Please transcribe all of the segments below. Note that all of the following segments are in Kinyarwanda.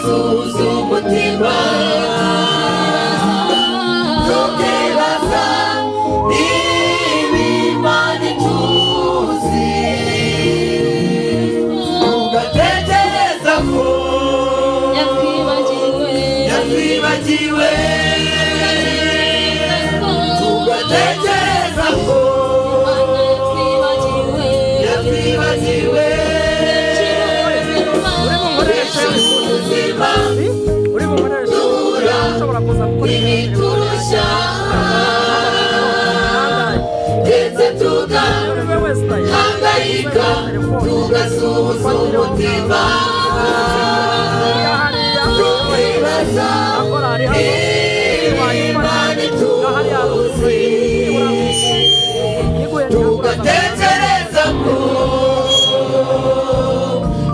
tugasuhuza umutima tukibaza n'ibimana ituzi tugatekereza ko yatwibagiwe tugatekereza ko yatwibagiwe imiturusha ndetse tugahangayika tugasuhuza umutima tukibaza n'ibimana ituzi tugatekereza ko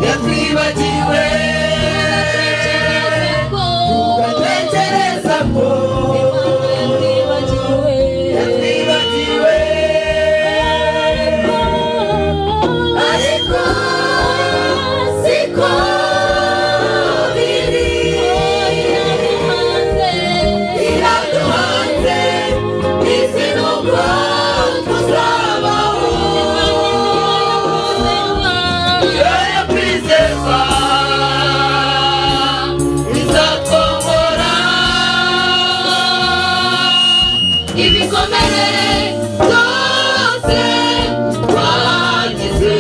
yatwibagiwe tugatekereza ko yatwibagiwe ariko siko biri iraduhanze isi nubwo tuzabaho yoyo kwizerwa izatwongora ibikomere byose twagize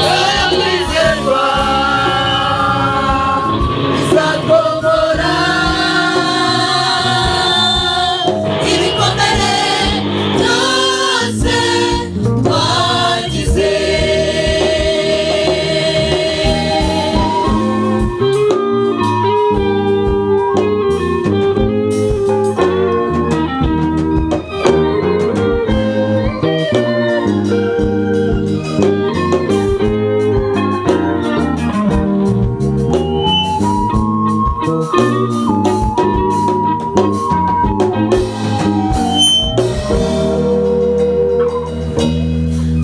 yoyo kwizerwa izatwongora ibikomere byose twagize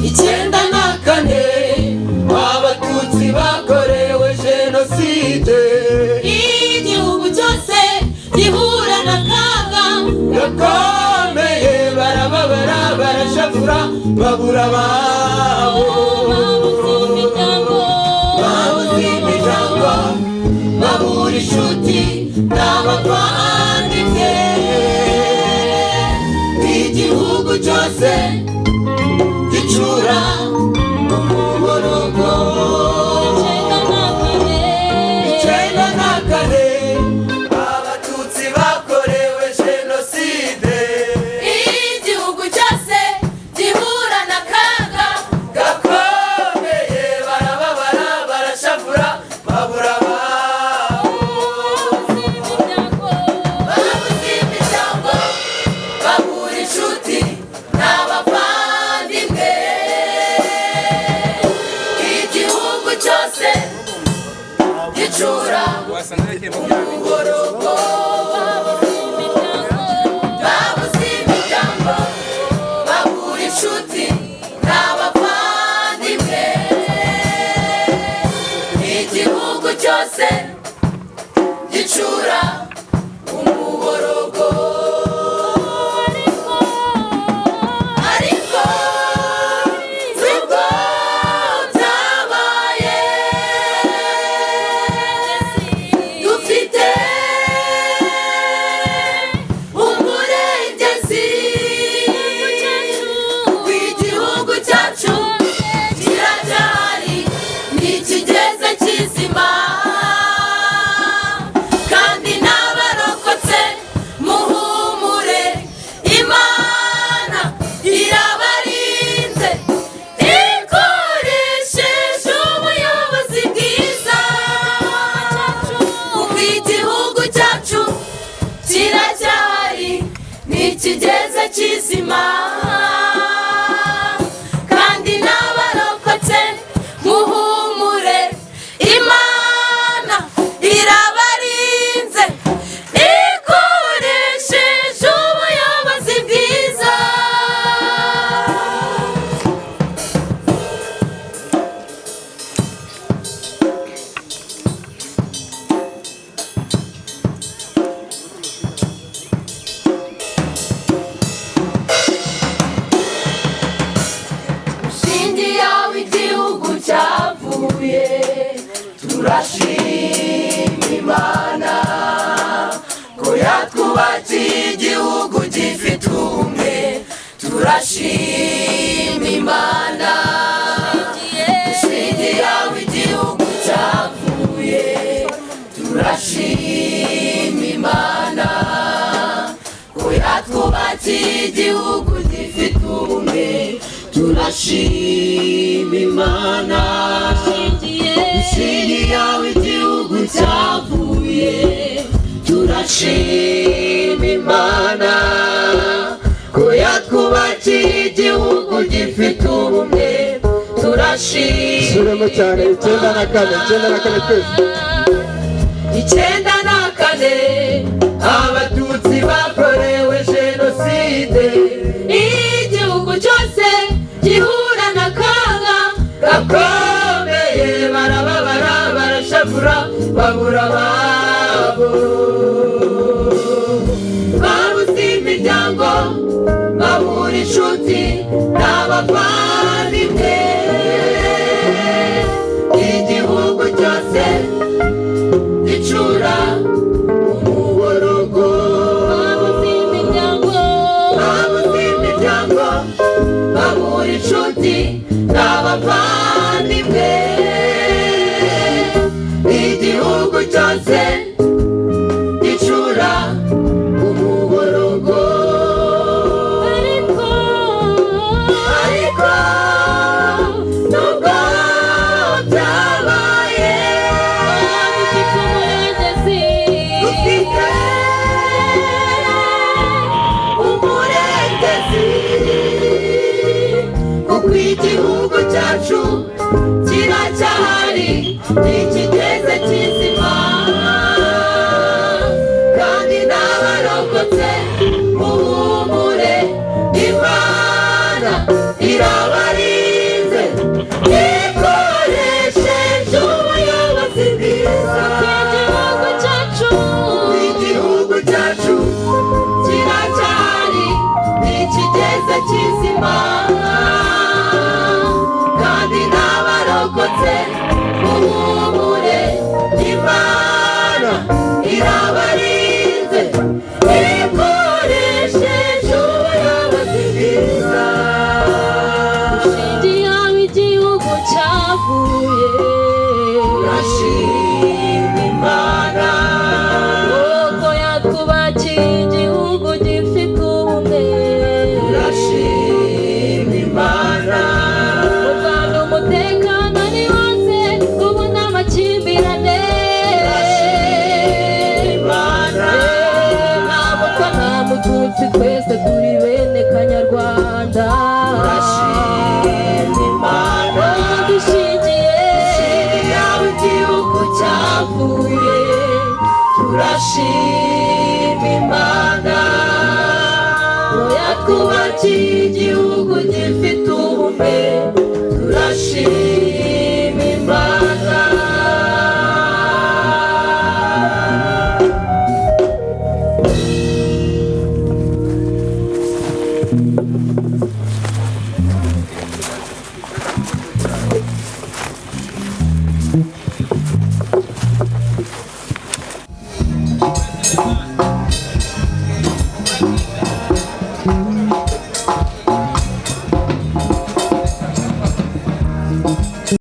icyenda na kane abatutsi bakorewe jenoside igihugu cyose gihura n'akaga gakomeye barababara barashavura babura ababo babuze imiryango babura inshuti n'abavandimwe igihugu cyose gicura umuborogo icyenda na kane abatutsi bakorewe jenoside igihugu cyose gihura n'akaga gakomeye barababara barashavura babura ababo babuze imiryango babura inshuti n'abavandimwe igihugu cyose gicura umuborogo babuze imiryango babura inshuti n'abavandimwe igihugu cyose gicura umuborogo ariko nubwo byabaye dufite umurengezi w'igihugu cyacu kiracyari ntikigeze kizima kandi nawe cyavuye turashima Imana ko yatwubakiye igihugu gifite ubumwe turashima Imana dushingiye aho igihugu cyavuye turashima Imana ko yatwubakiye igihugu gifite ubumwe turashima Imana dushingiye aho igihugu cyavuye turashima Imana ko yatwubakiye igihugu gifite ubumwe turashima suremo cyane 9 na 4 twese 9 na 4 abatutsi bakorewe jenoside igihugu cyose gihura n'akaga gakomeye barababara barashavura babura ababo babuze imiryango babura inshuti n'abavandimwe igihugu cyose gicura umuborogo babuze imiryango babura inshuti n'abavandimwe igihugu cyose gicura umuborogo ariko nubwo byabaye dufite umurengezi kuko igihugu cyacu kiracyahari ntikigeze kizima kandi n'abarokotse muhumure Imana irabarinze ikoresheje ubuyobozi bwiza igihugu cyacu kiracyahari ntikigeze kizima kandi n'abarokotse muhumure Imana irabarinze ikoresheje ubuyobozi bwiza dushingiye aho igihugu cyavuye turashima Imana kuko yatwubakiye igihugu gifite ubumwe turashima Imana mu Rwanda umutekano ni wose ubu n'amakimbirane nta mutwa nta mututsi twese turi bene kanyarwanda turashima Imana dushingiye aho igihugu cyavuye turashima Imana ko yatwubakiye igihugu gifite ubumwe turashima Imana Thank you.